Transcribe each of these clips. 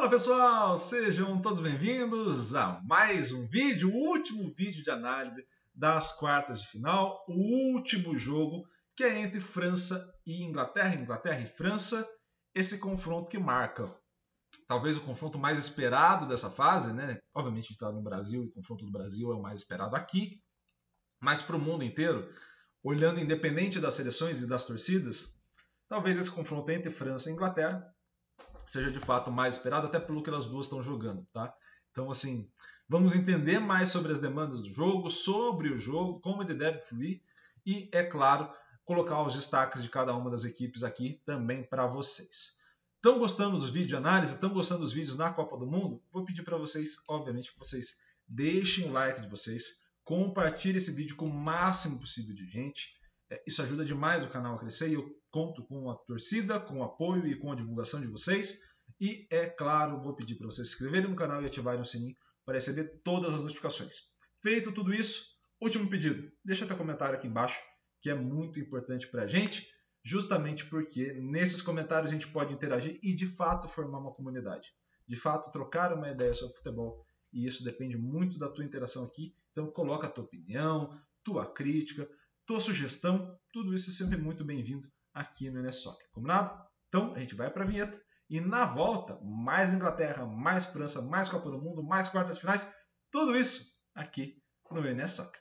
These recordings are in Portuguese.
Fala pessoal, sejam todos bem-vindos a mais um vídeo, o último vídeo de análise das quartas de final, o último jogo que é entre França e Inglaterra, Inglaterra e França, esse confronto que marca talvez o confronto mais esperado dessa fase, né? Obviamente a gente está no Brasil e o confronto do Brasil é o mais esperado aqui, mas para o mundo inteiro, olhando independente das seleções e das torcidas, talvez esse confronto entre França e Inglaterra seja de fato mais esperado, até pelo que as duas estão jogando, tá? Então, assim, vamos entender mais sobre as demandas do jogo, sobre o jogo, como ele deve fluir e, é claro, colocar os destaques de cada uma das equipes aqui também para vocês. Estão gostando dos vídeos de análise? Estão gostando dos vídeos na Copa do Mundo? Vou pedir para vocês, obviamente, que vocês deixem o like de vocês, compartilhem esse vídeo com o máximo possível de gente. Isso ajuda demais o canal a crescer e eu conto com a torcida, com o apoio e com a divulgação de vocês. E, é claro, vou pedir para vocês se inscreverem no canal e ativarem o sininho para receber todas as notificações. Feito tudo isso, último pedido, deixa teu comentário aqui embaixo, que é muito importante para a gente, justamente porque nesses comentários a gente pode interagir e, de fato, formar uma comunidade. De fato, trocar uma ideia sobre futebol, e isso depende muito da tua interação aqui. Então, coloca a tua opinião, tua crítica, tua sugestão, tudo isso é sempre muito bem-vindo aqui no NS Soccer, combinado? Então, a gente vai para a vinheta e na volta, mais Inglaterra, mais França, mais Copa do Mundo, mais quartas de finais, tudo isso aqui no NS Soccer.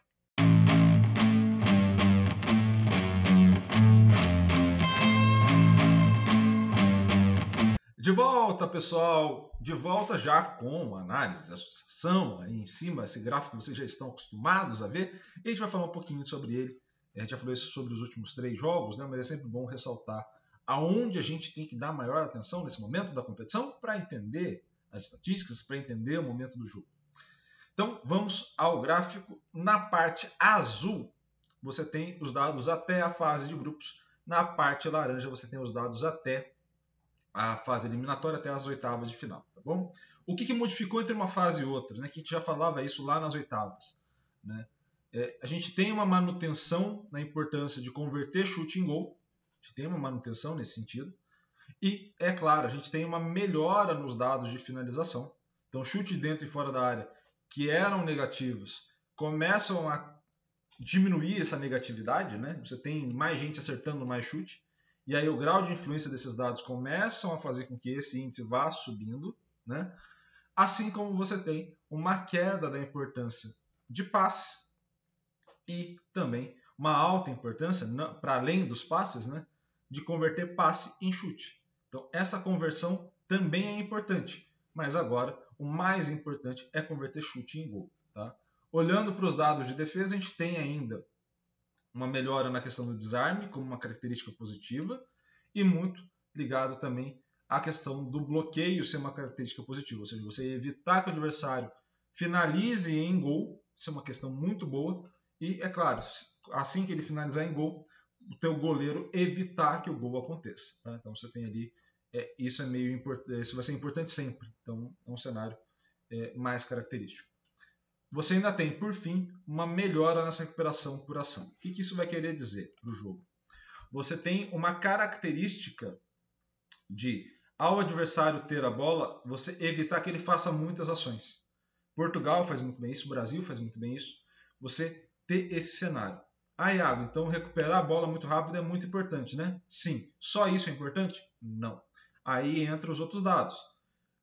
De volta, pessoal! De volta já com análise, associação, aí em cima, esse gráfico que vocês já estão acostumados a ver, e a gente vai falar um pouquinho sobre ele. A gente já falou isso sobre os últimos 3 jogos, né? Mas é sempre bom ressaltar aonde a gente tem que dar maior atenção nesse momento da competição para entender as estatísticas, para entender o momento do jogo. Então, vamos ao gráfico. Na parte azul, você tem os dados até a fase de grupos. Na parte laranja, você tem os dados até a fase eliminatória, até as oitavas de final. Tá bom? O que modificou entre uma fase e outra? Né? Que a gente já falava isso lá nas oitavas. Né? A gente tem uma manutenção na importância de converter chute em gol. A gente tem uma manutenção nesse sentido. E, é claro, a gente tem uma melhora nos dados de finalização. Então, chute dentro e fora da área, que eram negativos, começam a diminuir essa negatividade. Né? Você tem mais gente acertando mais chute. E aí o grau de influência desses dados começam a fazer com que esse índice vá subindo. Né? Assim como você tem uma queda da importância de passe, e também uma alta importância, para além dos passes, né, de converter passe em chute. Então, essa conversão também é importante, mas agora o mais importante é converter chute em gol. Tá? Olhando para os dados de defesa, a gente tem ainda uma melhora na questão do desarme, como uma característica positiva, e muito ligado também à questão do bloqueio ser uma característica positiva, ou seja, você evitar que o adversário finalize em gol, isso é uma questão muito boa. E, é claro, assim que ele finalizar em gol, o teu goleiro evitar que o gol aconteça. Tá? Então, você tem ali, isso é meio importante, isso vai ser importante sempre. Então, é um cenário mais característico. Você ainda tem, por fim, uma melhora nessa recuperação por ação. O que isso vai querer dizer para o jogo? Você tem uma característica de, ao adversário ter a bola, você evitar que ele faça muitas ações. Portugal faz muito bem isso, o Brasil faz muito bem isso. Você ter esse cenário. Iago, então recuperar a bola muito rápido é muito importante, né? Sim. Só isso é importante? Não. Aí entram os outros dados.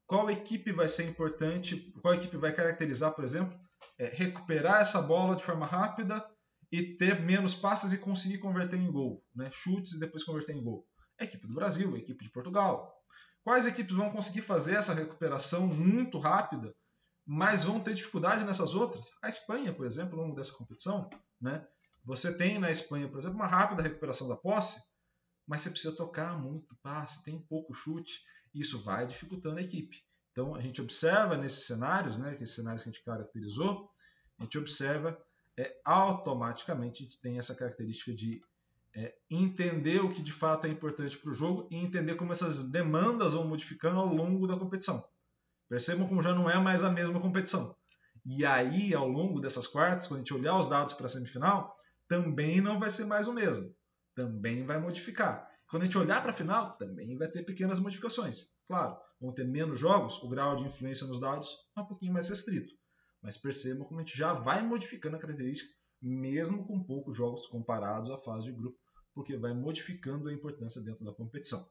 Qual equipe vai ser importante? Qual equipe vai caracterizar, por exemplo, recuperar essa bola de forma rápida e ter menos passes e conseguir converter em gol, né? Chutes e depois converter em gol? A equipe do Brasil, a equipe de Portugal. Quais equipes vão conseguir fazer essa recuperação muito rápida, mas vão ter dificuldade nessas outras? A Espanha, por exemplo, ao longo dessa competição, né? Você tem na Espanha, por exemplo, uma rápida recuperação da posse, mas você precisa tocar muito passe, tem pouco chute, e isso vai dificultando a equipe. Então, a gente observa nesses cenários, né, esses cenários que a gente caracterizou, a gente observa automaticamente, a gente tem essa característica de entender o que de fato é importante para o jogo e entender como essas demandas vão modificando ao longo da competição. Percebam como já não é mais a mesma competição. E aí, ao longo dessas quartas, quando a gente olhar os dados para a semifinal, também não vai ser mais o mesmo. Também vai modificar. Quando a gente olhar para a final, também vai ter pequenas modificações. Claro, vão ter menos jogos, o grau de influência nos dados é um pouquinho mais restrito. Mas percebam como a gente já vai modificando a característica, mesmo com poucos jogos comparados à fase de grupo, porque vai modificando a importância dentro da competição.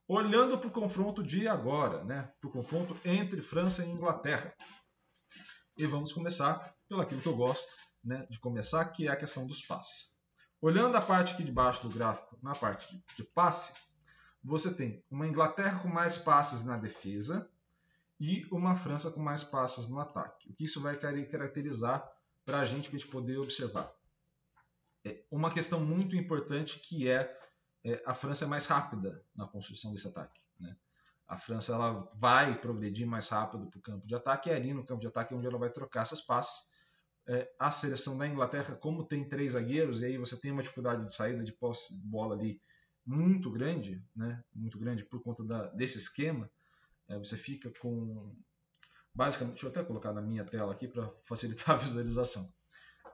Olhando para o confronto de agora, né? Para o confronto entre França e Inglaterra. E vamos começar pelo aquilo que eu gosto, né, de começar, que é a questão dos passes. Olhando a parte aqui de baixo do gráfico, na parte de passe, você tem uma Inglaterra com mais passes na defesa e uma França com mais passes no ataque. O que isso vai caracterizar para a gente poder observar? Uma questão muito importante que a França é mais rápida na construção desse ataque, né? A França ela vai progredir mais rápido para o campo de ataque, e ali no campo de ataque é onde ela vai trocar essas passes. A seleção da Inglaterra, como tem 3 zagueiros, e aí você tem uma dificuldade de saída de posse de bola ali muito grande, né? Muito grande por conta desse esquema, você fica com... Basicamente, deixa eu até colocar na minha tela aqui para facilitar a visualização.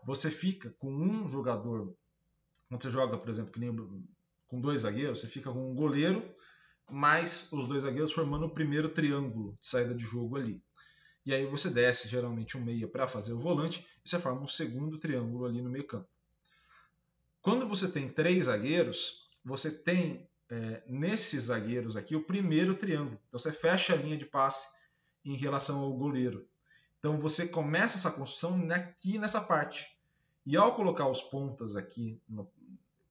Você fica com um jogador, quando você joga, por exemplo, que nem com 2 zagueiros, você fica com um goleiro, mais os 2 zagueiros formando o primeiro triângulo de saída de jogo ali. E aí você desce geralmente um meia para fazer o volante e você forma um segundo triângulo ali no meio campo. Quando você tem 3 zagueiros, você tem nesses zagueiros aqui o primeiro triângulo. Então você fecha a linha de passe em relação ao goleiro. Então você começa essa construção aqui nessa parte. E ao colocar os pontas aqui,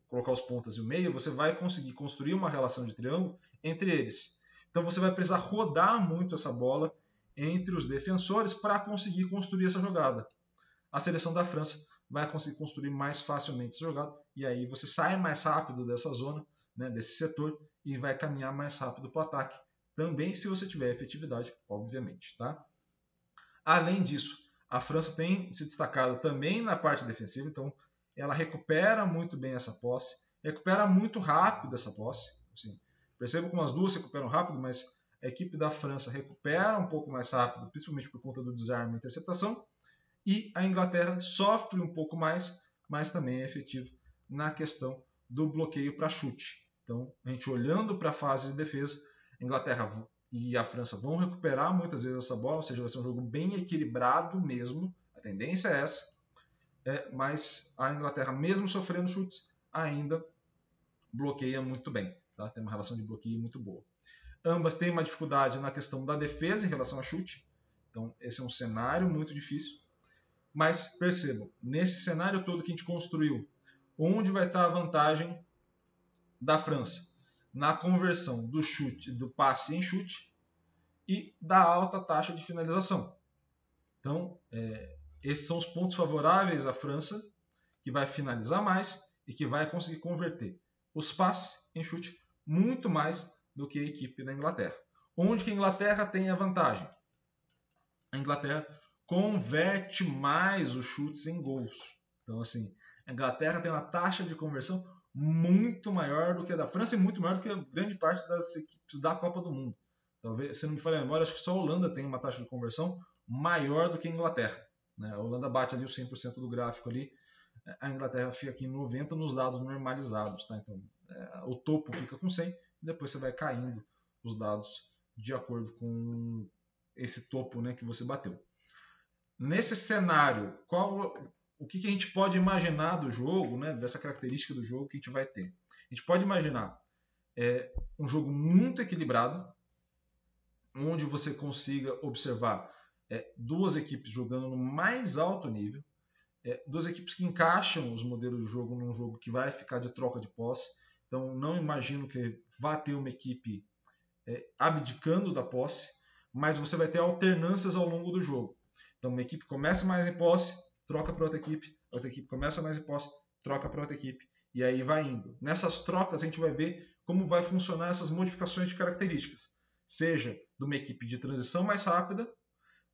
colocar os pontas e o meio, você vai conseguir construir uma relação de triângulo entre eles. Então você vai precisar rodar muito essa bola entre os defensores para conseguir construir essa jogada. A seleção da França vai conseguir construir mais facilmente essa jogada, e aí você sai mais rápido dessa zona, né, desse setor, e vai caminhar mais rápido para o ataque. Também se você tiver efetividade, obviamente. Tá? Além disso, a França tem se destacado também na parte defensiva, então ela recupera muito bem essa posse, recupera muito rápido essa posse. Assim, percebo como as duas se recuperam rápido, mas a equipe da França recupera um pouco mais rápido, principalmente por conta do desarme e interceptação, e a Inglaterra sofre um pouco mais, mas também é efetivo na questão do bloqueio para chute. Então, a gente olhando para a fase de defesa, a Inglaterra e a França vão recuperar muitas vezes essa bola, ou seja, vai ser um jogo bem equilibrado mesmo, a tendência é essa, mas a Inglaterra, mesmo sofrendo chutes, ainda bloqueia muito bem, tá? Tem uma relação de bloqueio muito boa. Ambas têm uma dificuldade na questão da defesa em relação a chute, então esse é um cenário muito difícil, mas percebam, nesse cenário todo que a gente construiu, onde vai estar a vantagem da França? Na conversão do chute, do passe em chute e da alta taxa de finalização. Então, esses são os pontos favoráveis à França, que vai finalizar mais e que vai conseguir converter os passes em chute muito mais do que a equipe da Inglaterra. Onde que a Inglaterra tem a vantagem? A Inglaterra converte mais os chutes em gols. Então, assim, a Inglaterra tem uma taxa de conversão muito maior do que a da França e muito maior do que a grande parte das equipes da Copa do Mundo. Talvez, se não me falha a memória, acho que só a Holanda tem uma taxa de conversão maior do que a Inglaterra. Né? A Holanda bate ali o 100% do gráfico ali, a Inglaterra fica aqui em 90% nos dados normalizados. Tá? Então, o topo fica com 100% e depois você vai caindo os dados de acordo com esse topo, né, que você bateu. Nesse cenário, o que a gente pode imaginar do jogo, né, dessa característica do jogo que a gente vai ter? A gente pode imaginar um jogo muito equilibrado, onde você consiga observar duas equipes jogando no mais alto nível, duas equipes que encaixam os modelos de jogo num jogo que vai ficar de troca de posse. Então, não imagino que vá ter uma equipe abdicando da posse, mas você vai ter alternâncias ao longo do jogo. Então, uma equipe começa mais em posse, troca para outra equipe começa mais em posse, troca para outra equipe, e aí vai indo. Nessas trocas, a gente vai ver como vai funcionar essas modificações de características, seja de uma equipe de transição mais rápida,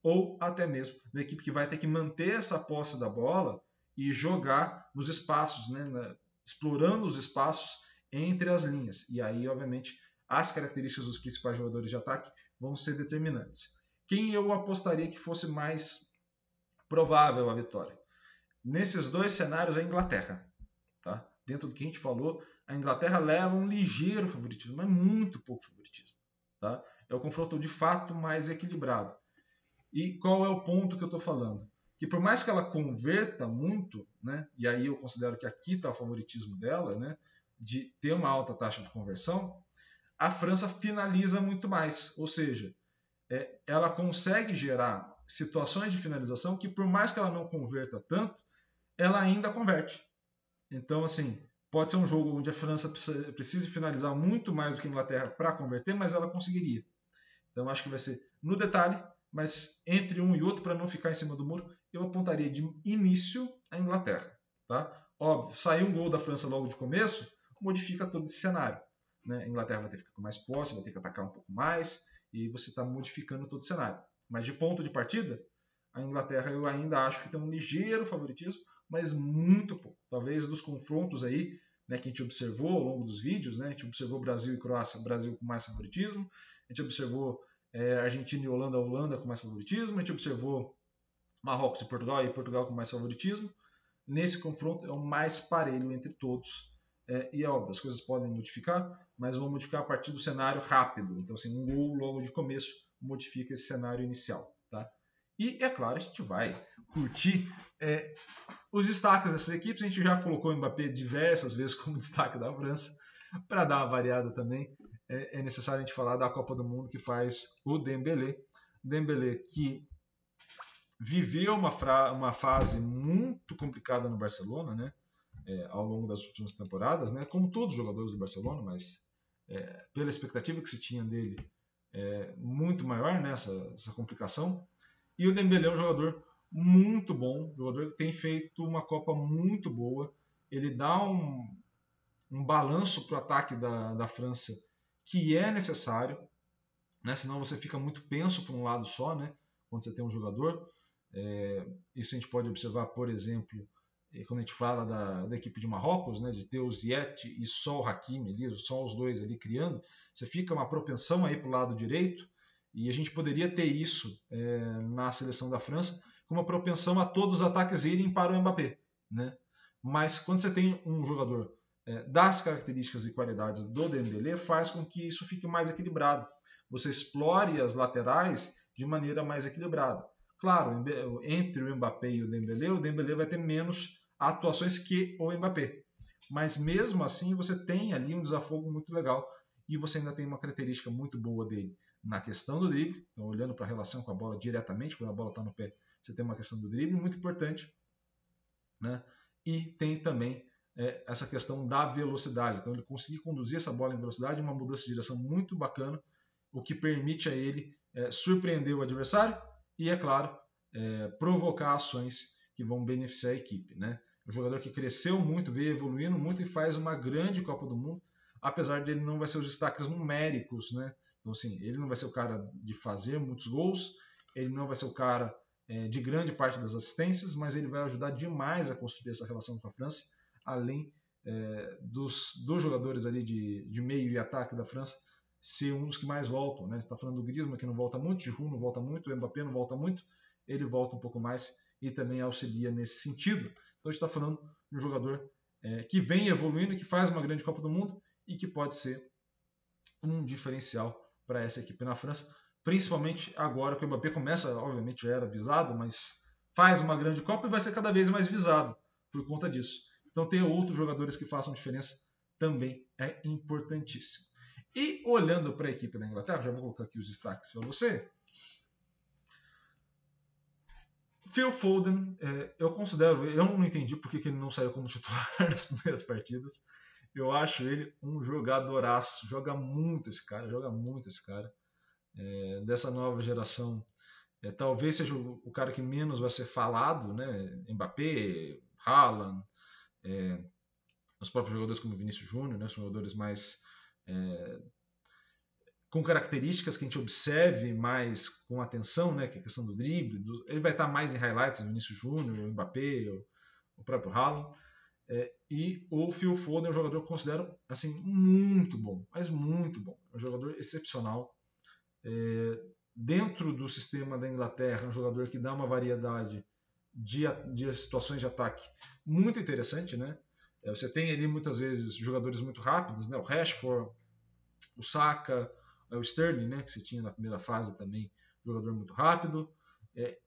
ou até mesmo da equipe que vai ter que manter essa posse da bola e jogar nos espaços, né, explorando os espaços entre as linhas. E aí, obviamente, as características dos principais jogadores de ataque vão ser determinantes. Quem eu apostaria que fosse mais provável a vitória? Nesses dois cenários, a Inglaterra. Tá? Dentro do que a gente falou, a Inglaterra leva um ligeiro favoritismo, mas muito pouco favoritismo. Tá? É o confronto de fato mais equilibrado. E qual é o ponto que eu estou falando? Que por mais que ela converta muito, né, e aí eu considero que aqui está o favoritismo dela, né, de ter uma alta taxa de conversão, a França finaliza muito mais. Ou seja, ela consegue gerar situações de finalização que, por mais que ela não converta tanto, ela ainda converte. Então, assim, pode ser um jogo onde a França precise finalizar muito mais do que a Inglaterra para converter, mas ela conseguiria. Então, acho que vai ser no detalhe, mas entre um e outro, para não ficar em cima do muro, eu apontaria de início a Inglaterra. Tá? Óbvio, sair um gol da França logo de começo, modifica todo esse cenário. Né? A Inglaterra vai ter que ficar com mais posse, vai ter que atacar um pouco mais, e você está modificando todo o cenário. Mas de ponto de partida, a Inglaterra eu ainda acho que tem um ligeiro favoritismo, mas muito pouco. Talvez dos confrontos aí, né, que a gente observou ao longo dos vídeos, né, a gente observou Brasil e Croácia, Brasil com mais favoritismo, a gente observou Argentina e Holanda, Holanda com mais favoritismo, a gente observou Marrocos e Portugal com mais favoritismo. Nesse confronto é o mais parelho entre todos. E é óbvio, as coisas podem modificar, mas vão modificar a partir do cenário rápido. Então, assim, um gol logo de começo modifica esse cenário inicial. Tá? E, é claro, a gente vai curtir os destaques dessas equipes. A gente já colocou o Mbappé diversas vezes como destaque da França. Para dar uma variada também, é necessário a gente falar da Copa do Mundo que faz o Dembélé. Dembélé que viveu uma fase muito complicada no Barcelona, né? Ao longo das últimas temporadas, né? Como todos os jogadores do Barcelona, mas pela expectativa que se tinha dele, muito maior, né? essa complicação. E o Dembélé é um jogador muito bom, jogador que tem feito uma Copa muito boa. Ele dá um balanço para o ataque da França que é necessário, né? Senão você fica muito penso para um lado só, né? Quando você tem um jogador. Isso a gente pode observar, por exemplo, quando a gente fala da equipe de Marrocos, né? De ter o Ziyech e só o Hakimi ali, só os dois ali criando, você fica uma propensão aí para o lado direito, e a gente poderia ter isso na seleção da França, com uma propensão a todos os ataques irem para o Mbappé, né? Mas quando você tem um jogador das características e qualidades do Dembélé, faz com que isso fique mais equilibrado. Você explore as laterais de maneira mais equilibrada. Claro, entre o Mbappé e o Dembélé vai ter menos atuações que o Mbappé. Mas mesmo assim você tem ali um desafogo muito legal e você ainda tem uma característica muito boa dele na questão do drible. Então, olhando para a relação com a bola diretamente, quando a bola está no pé, você tem uma questão do drible muito importante, né? E tem também essa questão da velocidade. Então ele conseguir conduzir essa bola em velocidade, uma mudança de direção muito bacana, o que permite a ele surpreender o adversário e, é claro, provocar ações que vão beneficiar a equipe. Né? Um jogador que cresceu muito, veio evoluindo muito e faz uma grande Copa do Mundo, apesar de ele não vai ser os destaques numéricos. Né? Então, assim, ele não vai ser o cara de fazer muitos gols, ele não vai ser o cara de grande parte das assistências, mas ele vai ajudar demais a construir essa relação com a França, além dos jogadores ali de meio e ataque da França ser um dos que mais voltam. Né? Você está falando do Griezmann, que não volta muito, Giroud não volta muito, o Mbappé não volta muito, ele volta um pouco mais e também auxilia nesse sentido. Então a gente está falando de um jogador que vem evoluindo, que faz uma grande Copa do Mundo e que pode ser um diferencial para essa equipe na França, principalmente agora que o Mbappé começa, obviamente já era visado, mas faz uma grande Copa e vai ser cada vez mais visado por conta disso. Então ter outros jogadores que façam diferença também é importantíssimo. E olhando para a equipe da Inglaterra, já vou colocar aqui os destaques para você. Phil Foden, eu não entendi por que ele não saiu como titular nas primeiras partidas. Eu acho ele um jogadoraço, joga muito esse cara. Dessa nova geração, talvez seja o cara que menos vai ser falado, né? Mbappé, Haaland, os próprios jogadores como Vinícius Júnior, né? São jogadores mais com características que a gente observe mais com atenção, né? Que é a questão do drible, ele vai estar mais em highlights, o Vinícius Júnior, o Mbappé, o próprio Haaland. E o Phil Foden é um jogador que eu considero assim, muito bom, mas muito bom. É um jogador excepcional. Dentro do sistema da Inglaterra, é um jogador que dá uma variedade de situações de ataque muito interessante, né? Você tem ali muitas vezes jogadores muito rápidos, né? O Rashford, o Saka, o Sterling, né? Que você tinha na primeira fase também, jogador muito rápido.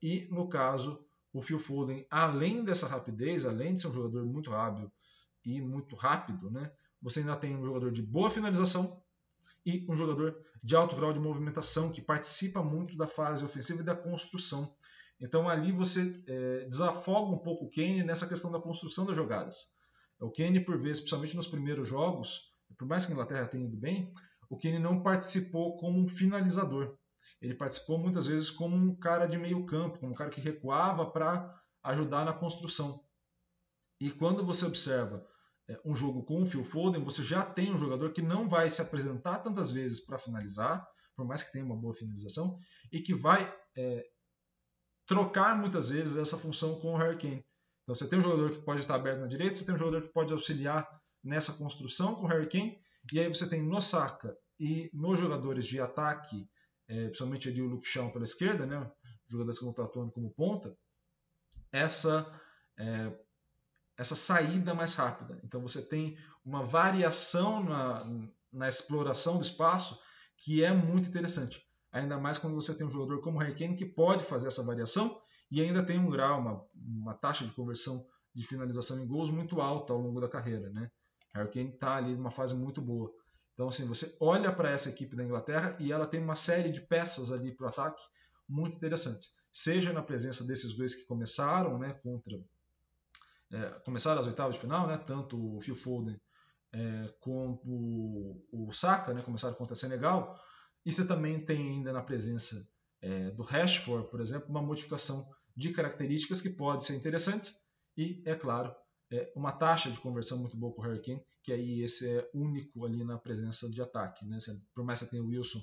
E no caso, o Phil Foden, além dessa rapidez, além de ser um jogador muito hábil e muito rápido, né? Você ainda tem um jogador de boa finalização e um jogador de alto grau de movimentação, que participa muito da fase ofensiva e da construção. Então ali você desafoga um pouco o Kane nessa questão da construção das jogadas. O Kane, por vezes, principalmente nos primeiros jogos, por mais que a Inglaterra tenha ido bem, o Kane não participou como um finalizador. Ele participou muitas vezes como um cara de meio campo, como um cara que recuava para ajudar na construção. E quando você observa um jogo com o Phil Foden, você já tem um jogador que não vai se apresentar tantas vezes para finalizar, por mais que tenha uma boa finalização, e que vai trocar muitas vezes essa função com o Harry Kane. Então você tem um jogador que pode estar aberto na direita, você tem um jogador que pode auxiliar nessa construção com o Harry Kane, e aí você tem no Saka e nos jogadores de ataque, principalmente ali o Luke Shaw pela esquerda, né, jogadores que vão estar atuando como ponta, essa saída mais rápida. Então você tem uma variação na exploração do espaço que é muito interessante. Ainda mais quando você tem um jogador como o Harry Kane que pode fazer essa variação e ainda tem um grau, uma taxa de conversão de finalização em gols muito alta ao longo da carreira, né? O Harry Kane está ali numa fase muito boa. Então, assim, você olha para essa equipe da Inglaterra e ela tem uma série de peças ali para o ataque muito interessantes. Seja na presença desses dois que começaram, né, começaram as oitavas de final, né, tanto o Phil Foden como o Saka, né, começaram contra Senegal. E você também tem ainda na presença do Rashford, por exemplo, uma modificação de características que podem ser interessantes e, é claro, uma taxa de conversão muito boa com o Harry Kane, que aí esse é único ali na presença de ataque. Né? Por mais que você tenha o Wilson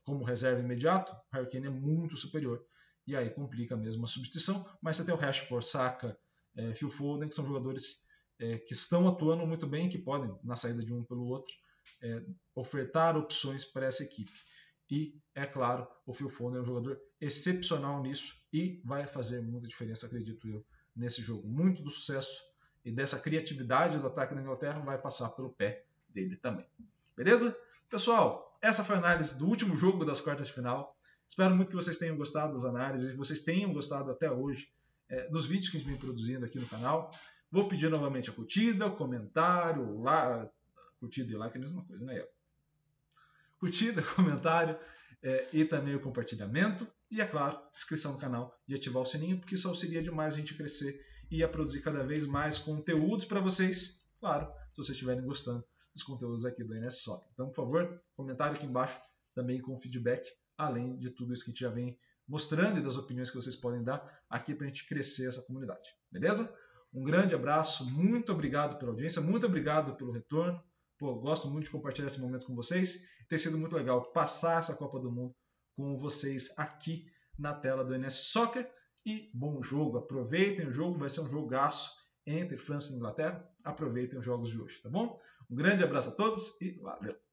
como reserva imediato, o Harry Kane é muito superior. E aí complica mesmo a substituição, mas você tem o Rashford, Saka, Phil Foden, que são jogadores que estão atuando muito bem, que podem, na saída de um pelo outro, ofertar opções para essa equipe. E, é claro, o Phil Foden é um jogador excepcional nisso e vai fazer muita diferença, acredito eu, nesse jogo. Muito do sucesso e dessa criatividade do ataque da Inglaterra vai passar pelo pé dele também. Beleza? Pessoal, essa foi a análise do último jogo das quartas de final. Espero muito que vocês tenham gostado das análises e que vocês tenham gostado até hoje dos vídeos que a gente vem produzindo aqui no canal. Vou pedir novamente a curtida, o comentário, curtida e like é a mesma coisa, né? Curtida, comentário e também o compartilhamento. E, é claro, inscrição no canal e ativar o sininho, porque isso auxilia demais a gente crescer e a produzir cada vez mais conteúdos para vocês. Claro, se vocês estiverem gostando dos conteúdos aqui do NS Soccer. Então, por favor, comentário aqui embaixo também com feedback, além de tudo isso que a gente já vem mostrando e das opiniões que vocês podem dar aqui para a gente crescer essa comunidade. Beleza? Um grande abraço, muito obrigado pela audiência, muito obrigado pelo retorno. Pô, gosto muito de compartilhar esse momento com vocês. Tem sido muito legal passar essa Copa do Mundo com vocês aqui na tela do NS Soccer. E bom jogo, aproveitem o jogo, vai ser um jogaço entre França e Inglaterra. Aproveitem os jogos de hoje, tá bom? Um grande abraço a todos e valeu!